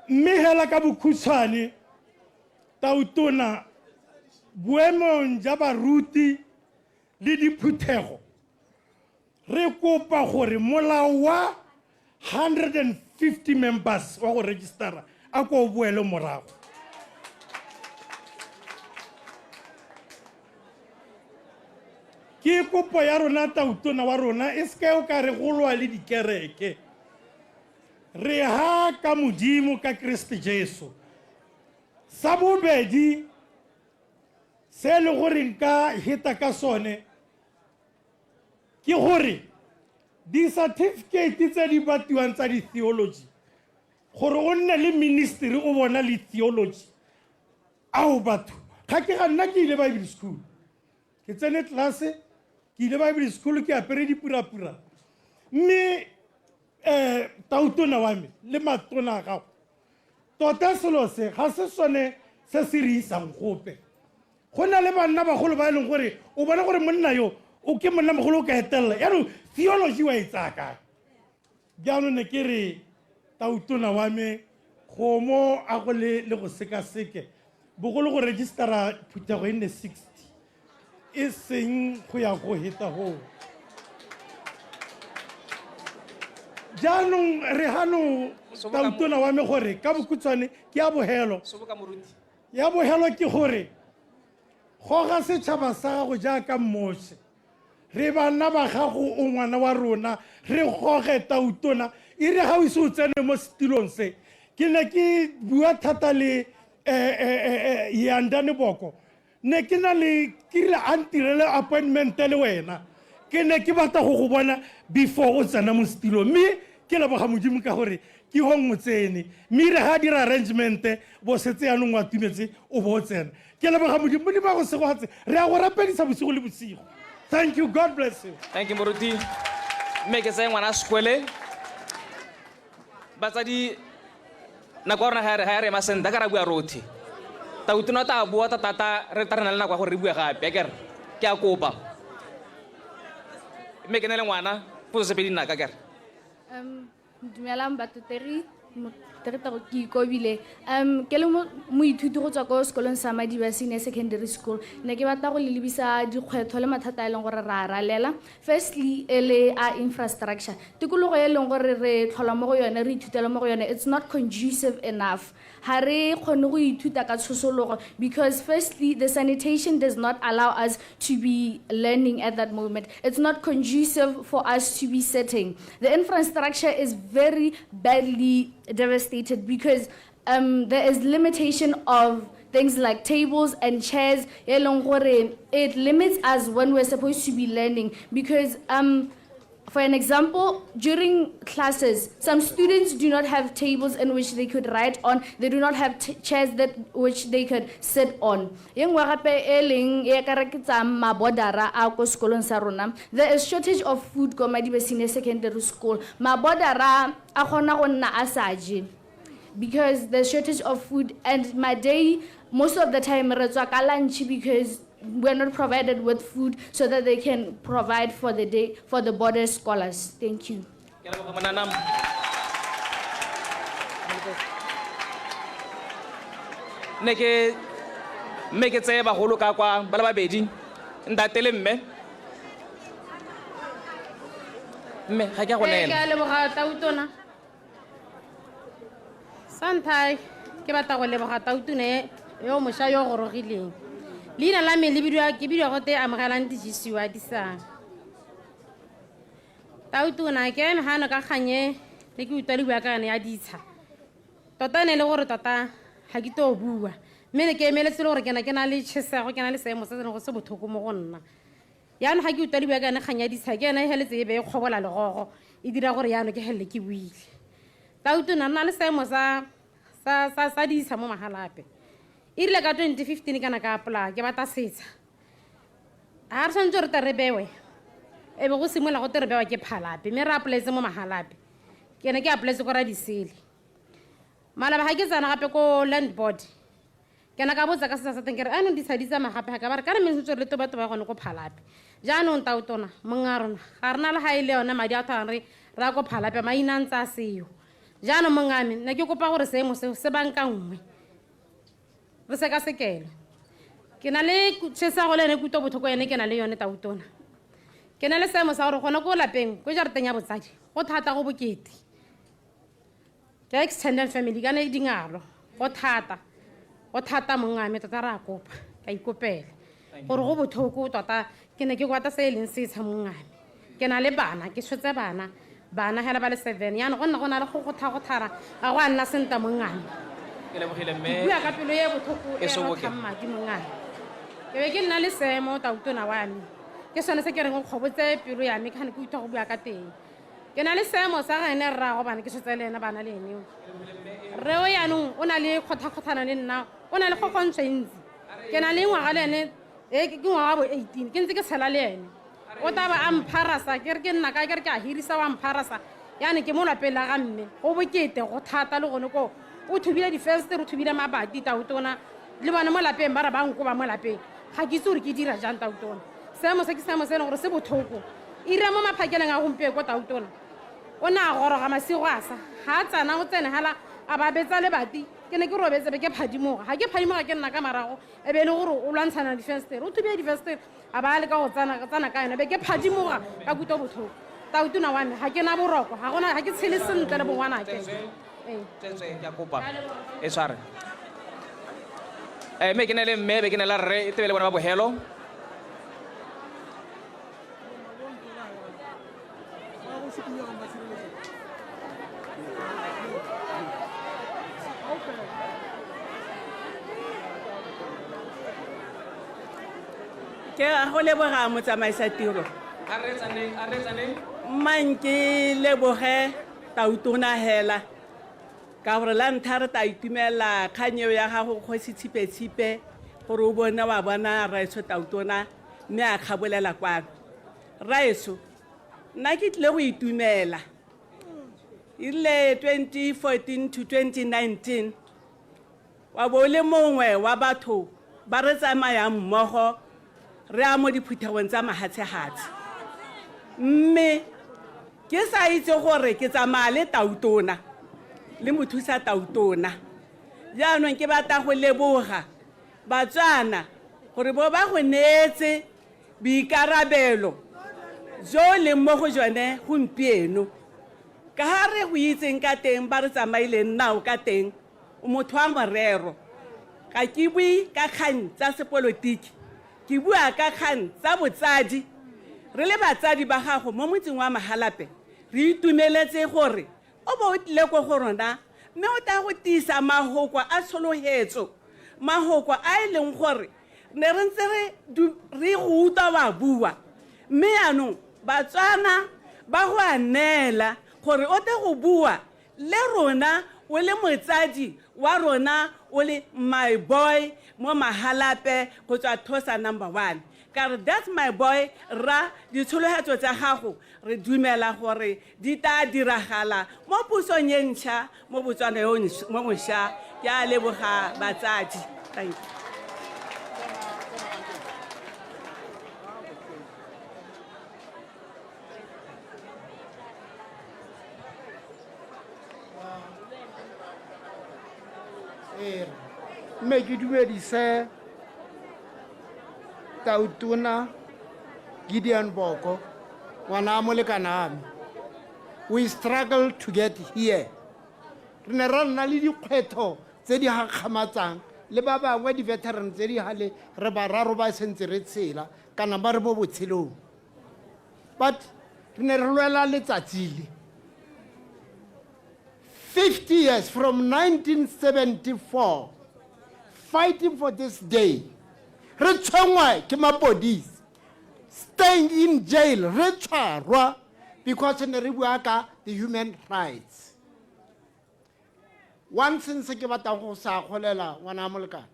mme hela ka bokhutshwane tautona boemong ja baruti le diphuthego re kopa gore molao wa 150 members wa go registera a ko boele morago ke kopo ya rona tautona wa rona e se o ka re golwa le dikereke re ha ka modimo ka Kriste Jesu sa bobedi se le gore nka hita ka sone ke gore di certificate tse di batiwang tsa di theology gore o nne le ministry o bona le theology ao batho ga ke ga nna ke ile Bible school ke tsene classe ke ile Bible school ke apere dipurapura mme tautona wa me le matona a gago tota selo se ga se sone se se re isang gope go na le banna bagolo ba e leng gore o bona gore monna yo o ke monna mogolo o ka etelela yaanong theology wa e tsaya kae jaanong ne ke re tautona wa me kgomo a go le go sekaseke bogolo go registera phuthego e nne 60 e seng go ya go heta ho jaanong re hano tautona wa me gore ka bokhutshwane ke ya bohelo ya bohelo ke gore go ga setšhaba sa gago jaaka mmoše re bana ba gago o ngwana wa rona re goge Tautona e re ga o se o tsene mo setilong se ke ne ke bua thata le Yandane Boko ne ke na le ke re antirele appointment le wena ke ne ke batla go bona before o tsena mo setilong mme ke leboga Modimo ka gore ke ho motsene mme re ga dira arrangement bo setse ya nngwa tumetse o bo tsena ke leboga Modimo di ba go se go hatse re a go rapedisa bosigo le bosigo. Thank you, God bless you. Thank you Moruti. Mme ke tsaye ngwana sekwele batsadi nako rona ga re masenta ka ra bua rotlhe Tautona ta bua tata re tla re na le nako gore re bue gape ke re ke a kopa mme ke ne le ngwana potso se pedi nna ka kere dumelang batoteri moteretego ke ikobile ke le moithuti go tswa ko sekolong sa Madiba Senior Secondary School ne ke batla go le lebisa dikgwetlho le mathata a leng gore ra ralela firstly ele a infrastructure tikologo e leng gore re tlhola mo go yone re ithutela mo go yone it's not conducive enough ha re kgone go ithuta ka tshosologo because firstly the sanitation does not allow us to be learning at that moment. It's not conducive for us to be sitting. The infrastructure is very badly devastated because there is limitation of things like tables and chairs. It limits us when we're supposed to be learning because for an example, during classes, some students do not have tables in which they could write on. They do not have chairs which they could sit on. There is shortage of food ko Madiba Senior Secondary School. Mabodara a kgona go nna a sa je because there's shortage of food, and my day most of the time re tswa ka lunch because we're not provided with food so that they can provide for the day for the border scholars. Thank you. Neke make it say ba holo ka kwa ba la babedi ntatele mme ga ke go nela ke a leboga Tautona santai ke batla go leboga Tautona yo mosha yo go rogileng leina la me le bidwa ke bidwa go te amogelang dijisiwa di sa Tautona ke me hana ka khanye le ke utwa le bua ka ne ya ditsha tota ne le gore tota ha ke to bua mme ne ke emeletse le gore ke na le tshesego ke na le seemo se go se bothoko mo go nna ya no ha ke utwa le bua ka ne khanya ditsha ke na heletse e be khobola le gogo e dira gore ya no ke helle ke buile Tautona nna le seemo sa ditsha mo magalape irile ka 2015 kana ka apply ke bata setsa a re santse re tere bewe e be go simola go tere bewa ke phalape me ra apply mo magalape ke ne ke apply go ra disele mala ba ha ke tsana gape ko land board ke na ka botsa ka setsa sa teng ke re a no ditsaditsa magape ga ba re ka re me ntse re to batho ba gone go phalape jaanong Tautona mongarona ga rena le ha ile yona madi a thang re ra go phalape maina ntsa seo jaanong mongame ne ke kopa gore seemo se banka nngwe re se ka sekelo ke na le tshesa go lene kuto bothoko ene ke na le yone Tautona ke na le seemo sa gore gona go lapeng go jareteng ya botsadi go thata go bokete ke extended family kana e dingalo go thata mongame tota ra kopa ka ikopela gore go bothoko tota ke ne ke kwata se leng se tsha mongame ke na le bana ke tshwetse bana hela ba le 7 yana go nna go na le go thara ga go a nna senta mongame ke lebogile mme bua ka pelo ye bothoko e go thamaki mongane ke be ke nna le seemo Tautona wa me ke sone se ke reng go kgobotse pelo ya me ka ne ke utwa go bua ka teng ke na le seemo sa gane rra go bana ke tshotse le ena bana le ene re o yanong o na le khothakhotana le nna o na le gogontse ntsi ke na le ngwaga le ene ke ngwaga bo 18 ke ntse ke tshela le ene o taba ampharasa ke re ke nna ka ke re ke a hirisa wa ampharasa yane ke mo lapela ga mme go bokete go thata le gone ko o thubile di-first re thubile mabati Tautona le bona mo lapeng ba re ba nko ba mo lapeng ga ke itse gore ke dira jang Tautona seemo se ke seemo se e leng gore se bothoko ira mo maphakeleng a gompieko Tautona o ne a goroga masigo a sa ga a tsana o tsene hala a ba betsa lebati ke ne ke robetse be ke phadimoga ga ke phadimoga ke nna ka marago e be le gore o lwantshana di-festere o thubile di-festere a ba le ka go tsana ka yone be ke phadimoga ka kuto bothoko Tautona wa me ga ke na boroko ga ke tshele sentle le bongwanake ke a kopa e tshware mme ke ne le mme be ke ne la rre e tebe le bona ba bogelo ke a go leboga motsamaisa tiro man ke leboge tautona hela ka gore la ntlha re ta itumela kganyeo ya gago kgosi tshipe gore o bone wa bona raeso tautona mme a kgabolela kwano raeso nna ke tlile go itumela ile 2014 to 2019 wa bo le mongwe wa batho ba re tsamaya mmogo re a mo diphuthegong tsa mahatshehatse mme ke sa itse gore ke tsamaya le tautona le mothusa tautona jaanong ke batla go leboga batswana gore bo ba go neetse boikarabelo jo le mo go jone gompieno ka ha re go itseng ka teng ba re tsamaileng nao ka teng o motho wa morero ga ke bue ka kgang tsa sepolotiki ke bua ka kgang tsa botsadi re le batsadi ba gago mo motseng wa Mahalape re itumeletse gore o bo o tlile ko go rona mme o tla go tiisa mahoko a tshologetso mahoko a e leng gore ne re ntse re go utlwa wa bua mme yaanong batswana ba go anela gore o tle go bua le rona o le motsadi wa rona o le my boy mo Mahalape go tswa Thosa number 1 kare that's my boy ra ditshologelo tsa gago re dumela gore di ta diragala mo pusong e ntšha mo Botswana yo mo mošwa ke a leboga batsadi thank you mme ke dumedise tautona Gideon Boko ngwana mo le kaname we struggle to get here re ne ra nna le dikgwetho tse di gakgamatsang le ba bangwe di-veteran tse di hale re bararo ba sentse re tshela kana ba re mo botshelong but re ne re lwela letsatsi le 50 years from 1974 fighting for this day re tshwengwa ke mapodisi staying in jail re tshwarwa because ne re bua ka the human rights one sense ke batang go sa kgolela ngwana molekane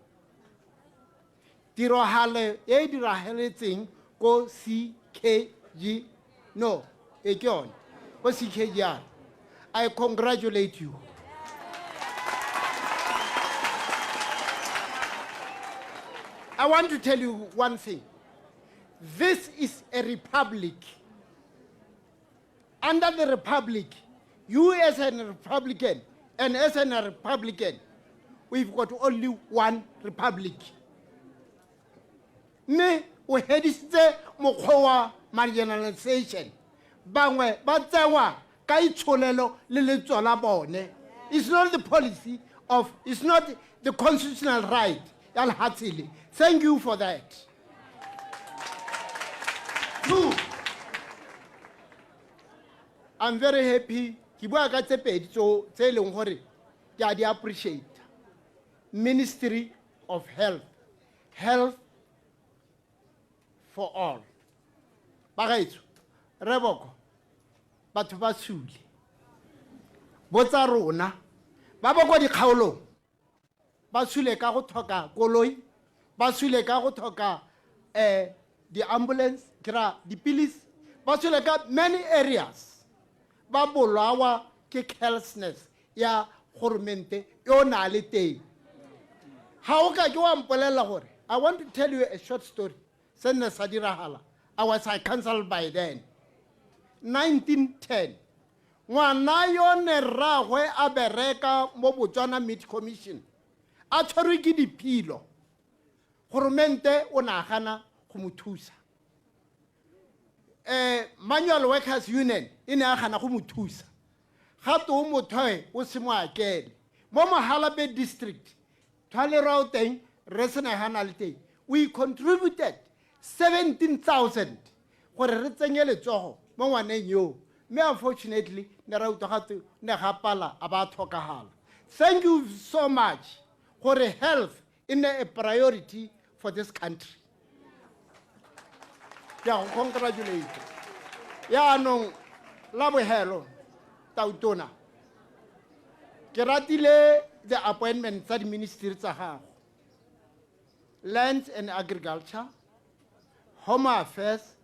tiragalo e diragaletseng ko CKG no e ke yone ko CKG I congratulate you. I want to tell you one thing. This is a republic. Under the republic, you as a Republican and as a Republican, we've got only one republic. Me, we had this mokgwa marginalization. Bangwe ba tsewa it's not the policy of, it's not the constitutional right. Thank you for that. Two, I'm very happy. I appreciate Ministry of Health, Health for all. Reboko. Batho ba sule botsa rona ba ba kwa dikgaolong ba sule ka go thoka koloi ba sule ka go thoka the ambulance kra dipilisi ba sule ka many areas ba bolawa ke carelessness ya government yo na le teng ha o ka ke wa mpolela gore I want to tell you a short story senne sa diragala I was cancelled by then 1910 ngwana yo ne ragwe a bereka mo Botswana Meat Commission a tshwarwe ke diphilo governmente o nagana go mo thusa manual workers union e ne a gana go mo thusa gato o mothoe o se mo akele mo Mahalape district thale Gauteng re se na hana le teng we contributed 17,000 gore re tsenye letsogo mo ngwaneng yo me unfortunately ne ra utogate ne gapala a ba tlhokagala thank you so much gore health is a priority for this country ke a go congratulate yaanong la bogelo tautona ke ratile the appointment tsa di-ministry tsa gago lands and agriculture, home affairs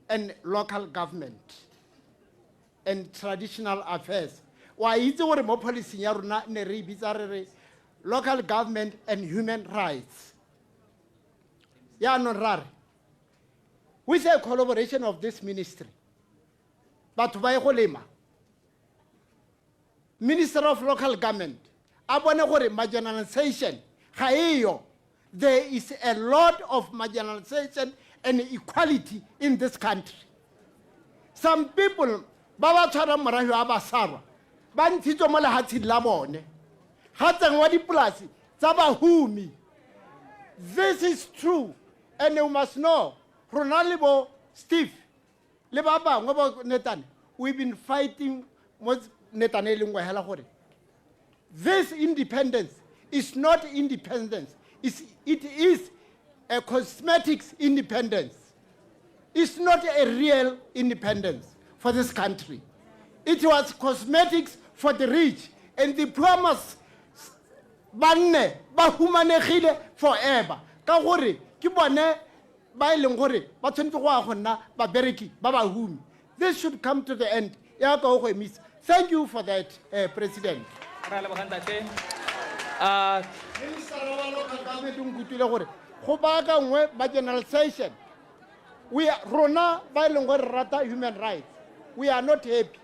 and local government and traditional affairs. Wa itse gore mo policy ya rona ne re bitsa re local government and human rights. Ya no rare. With the collaboration of this ministry, batho ba go lema, Minister of Local Government, a bone gore marginalization ga eyo. There is a lot of marginalization and equality in this country. Some people, ba tshwara morago a ba sarwa, ba ntshitswe mo lehatsheng la bone. Ga tsengwa dipolasi tsa bahumi. This is true, and you must know, rona le bo Steve, le ba bangwe ba Netane, we've been fighting mo Netane le ngwe hela gore. This independence is not independence. It is a cosmetics independence. It's not a real independence for this country. It was cosmetics for the rich and the promise banne ba humanegile forever. Ka gore ke bone ba ileng gore ba tshwantse go a gonna ba bereki ba ba humi. This should come to the end. Ya ka go miss. Thank you for that, President. Minister of Local Government go baka ngwe marginalization. We are rona ba ileng gore rata human rights. We are not happy.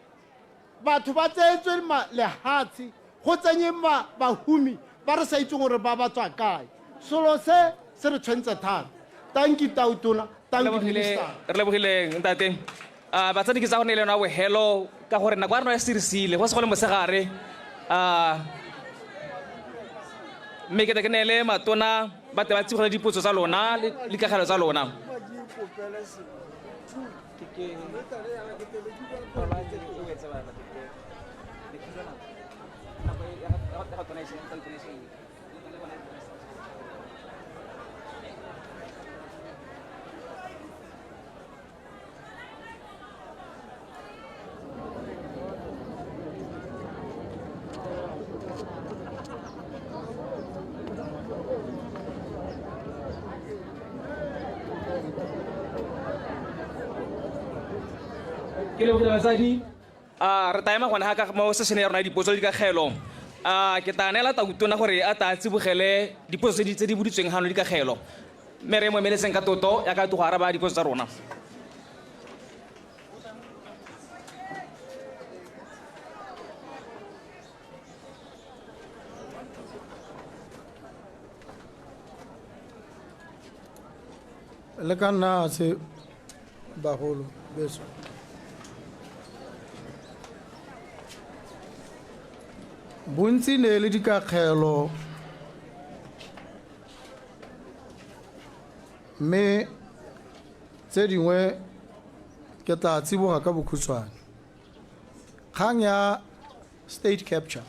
Batho ba tsetswe lehatsi go tsenye bahumi ba re sa itse gore ba tswa kae. Solo se re tshwentse thata. Thank you Tautona. Thank you Minister. Re lebogile ntate. Batsadi ke tsa go ne le na hello ka gore nako ya rona ya sirisile go se go le mosegare. Me ke teknele matona ba te ba tsigole dipotso tsa lona le kagelo tsa lona. Ke le botsa batsadi re taema gona ha ka mo session ya rona dipotso di ka kgelo ke tanela Tautona gore a ta tsibogele dipotso tse di buditsweng hano di ka kgelo mere mo emeletseng ka toto ya ka to go araba dipotso tsa rona. Le ka nna se bagolo beso bontsi ne le dikakgelo mme tse dingwe ke tla tsiboga ka bokhutshwane. Kgang ya state capture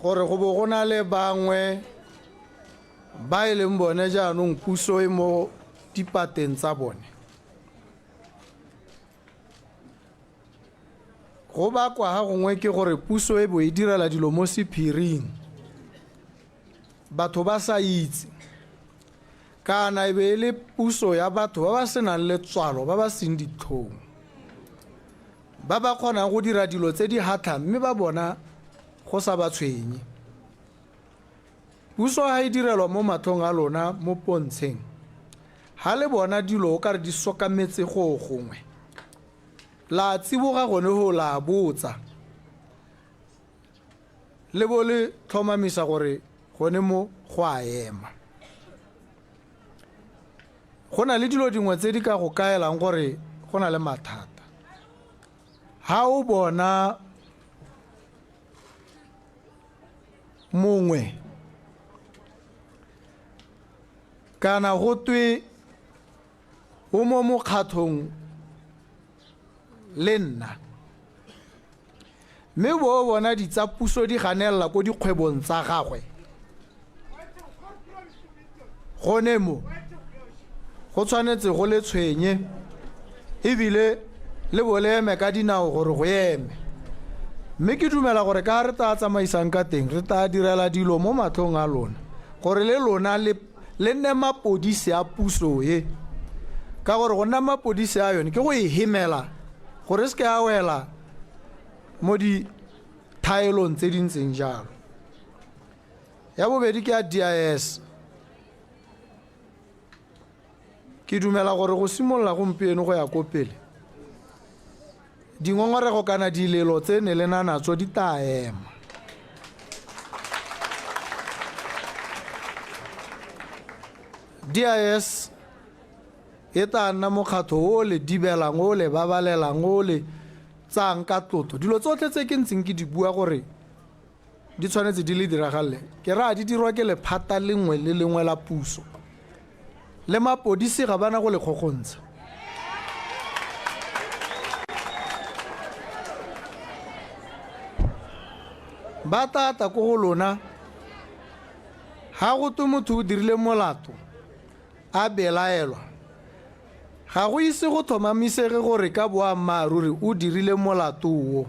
gore go bo go na le bangwe ba e leng bone jaanong puso e mo dipateng tsa bone go bakwa ga gongwe ke gore puso e bo e direla dilo mo sephiring batho ba sa itse kana e be le puso ya batho ba ba senang letswalo ba ba seng ditlhong ba ba kgonang go dira dilo tse di hatla mme ba bona go sa ba tshwenye. Puso ha e direlwa mo matlhong a lona mo pontsheng ha le bona dilo o ka re di sokametse go gongwe la tsiboga gone ho la botsa le bo le tlhomamisa gore gone mo go a ema. Go na le dilo dingwe tse di ka go kaelang gore go na le mathata ha o bona mongwe kana go twe o mo mokgatlhong le nna mme bo bona di tsa puso di ganela ko dikgwebong tsa gagwe gone mo go tshwanetse go le tshwenye ebile le boleme ka dinao gore go eme mme ke dumela gore ka re tla tsamaisang ka teng re tla direla dilo mo matlhong a lona gore le lona le nne mapodisi a puso e ka gore go nna mapodisi a yone ke go e hemela gore se ke a wela mo di thaelong tse dintseng jalo. Ya bobedi ke a DIS. Ke dumela gore go simolola gompieno go ya ko pele dingongorego kana dilelo tse ne le nanatso di tla ema. DIS e tla nna mokgatho o le dibelang o le babalelang o le tsang ka tlotlo dilo tsotlhe tse ke ntseng ke di bua gore di tshwanetse di le diragale ke ra di dirwa ke lephata lengwe le lengwe la puso le mapodisi ga bana go le kgogontsha. Ba tata ko go lona ga go twe motho o dirile molato a belaelwa ga go ise go thomamisege gore ka boammaaruri o dirile molato o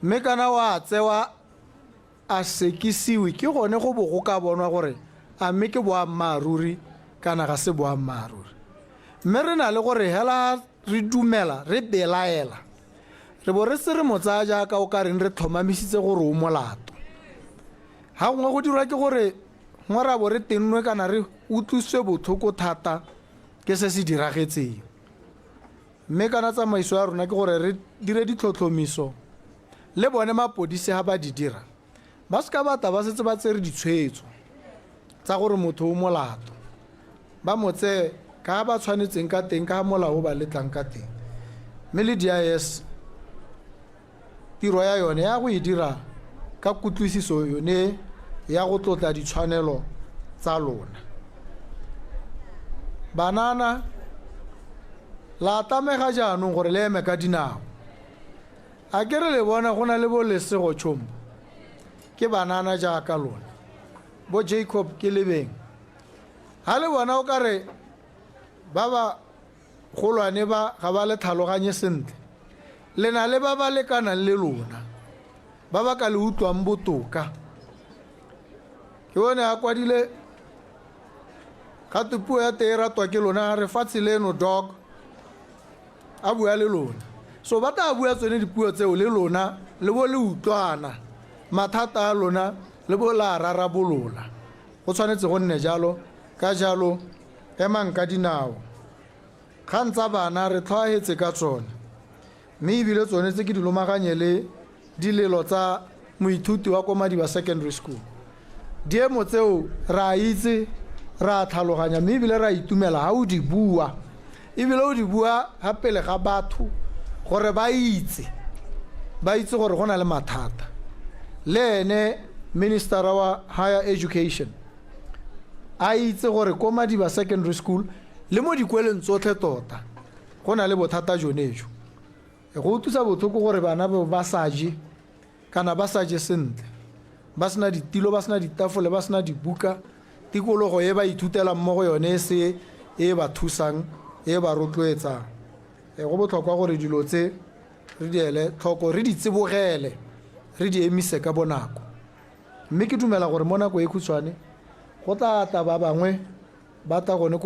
mme kana wa tsewa a sekisiwe ke gone go bo go ka bonwa gore a mme ke boammaaruri kana ga se boammaaruri mme re na le gore hela re dumela re belaela re bo re se re motsaya jaaka o ka reng re thomamisitse gore o molato ga gongwe go dirwa ke gore ngwara bo re tennwe kana re utlwiswe botlhoko thata ke se se diragetseng mme kana tsamaiso ya rona ke gore re dire ditlhotlhomiso le bone mapodisi ga ba di dira ba se ka bata ba setse ba tsere ditshwetso tsa gore motho o molato ba motse ka ba tshwanetseng ka teng ka molao ba letlang ka teng mme le DIS tiro ya yone ya go e dira ka kutlwisiso yone ya go tlotla ditshwanelo tsa lona. Banana la tamega jaanong gore le eme ka dinao a ke re le bona go na le bo lesego tšhombo ke banana jaaka lona bo Jacob ke lebeng ga le bona o ka re ba ba golwane ba ga ba le tlhaloganye sentle le na le ba ba lekanang le lona ba ba ka le utlwang botoka ke bone a kwadile gate puo ya tee ratwa ke lona re fatshe leno dog a bua le lona so ba tla bua tsone dipuo tseo le lona le bo le utlwana mathata a lona le bo la rarabolola go tshwanetse go nne jalo ka jalo emang ka dinao ga ntsa bana re tlhoagetse ka tsone mme ebile tsone tse ke di lomaganye le dilelo tsa moithuti wa ko Madiba Secondary School diemo tseo ra itse ra tlhaloganya mme ebile ra itumela ga o di bua ebile o di bua ga pele ga batho gore ba itse gore go na le mathata le ene minister wa higher education a itse gore ko Madiba Secondary School le mo dikweleng tsotlhe tota go na le bothata jonejo go thusa botlhoko gore bana ba saje kana ba saje sentle ba sena ditilo ba sena ditafole ba sena dibuka tikologo e ba ithutela mmogo yone se e ba thusang e ba rotloetsang go botlhokwa gore dilo tse re di ele tlhoko re di tsibogele re di emise ka bonako mme ke dumela gore mo nako e khutshwane go tla ba bangwe ba ta gone